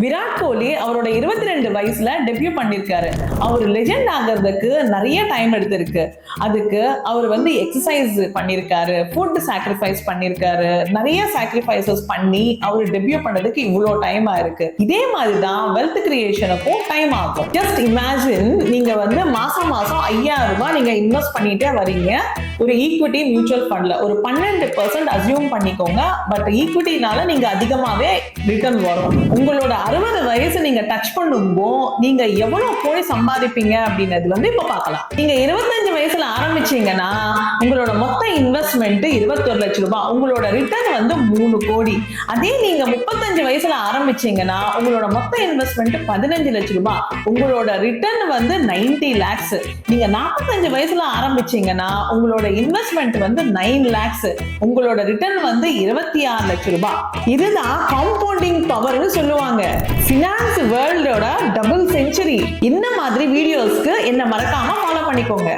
விராட் கோலி அவரோட 22 வயசுல டெபியூ பண்ணிருக்காரு. அவர் லெஜெண்ட் ஆகிறதுக்கு நிறைய டைம் எடுத்திருக்கு. அதுக்கு அவர் எக்ஸசைஸ் பண்ணிருக்காரு, ஃபுட் சாக்ரிஃபைஸ் பண்ணிருக்காரு, நிறைய சாக்ரிஃபைசஸ் பண்ணி அவர் டெபியூ பண்ணதுக்கு இவ்வளோ டைம் ஆயிருக்கு. இதே மாதிரி தான் வெல்த் கிரியேஷனுக்கும் டைம் ஆகும். ஜஸ்ட் இமேஜின், நீங்க மாசம் மாசம் 5000 ரூபாய் நீங்க இன்வெஸ்ட் பண்ணிட்டே வரீங்க ஒரு ஈக்விட்டி மியூச்சுவல் ஃபண்ட்ல. ஒரு 12% அசியூம் பண்ணிக்கோங்க. பட் ஈக்விட்டினால நீங்க அதிகமாவே ரிட்டர்ன் வரும். உங்களோட 60 வயசு நீங்க டச் பண்ணும்போ நீங்க எவ்வளவு போய் சம்பாதிப்பீங்க அப்படின்றது இப்ப பார்க்கலாம். நீங்க 25 வயசுல ஆரம்பிச்சீங்கன்னா உங்களோட மொத்த இன்வெஸ்ட்மெண்ட் 21 லட்சம் ரூபாய், உங்களோட ரிட்டர்ன் 3 கோடி. அதே நீங்க 35 வயசுல ஆரம்பிச்சீங்கன்னா உங்களோட மொத்த இன்வெஸ்ட்மெண்ட் 15 லட்சம் ரூபாய், உங்களோட ரிட்டர்ன் 90 lakhs. நீங்க 45 வயசுல ஆரம்பிச்சீங்கன்னா உங்களோட இன்வெஸ்ட்மெண்ட் 9 lakhs, உங்களோட ரிட்டர்ன் 26 லட்சம் ரூபாய். இதுதான் காம்பவுண்டிங் பவர்னு சொல்லுவாங்க. ஃபினான்ஸ் வேர்ல்டோட டபுள் செஞ்சுரி. இந்த மாதிரி வீடியோஸ்க்கு என்ன மறக்காம ஃபாலோ பண்ணிக்கோங்க.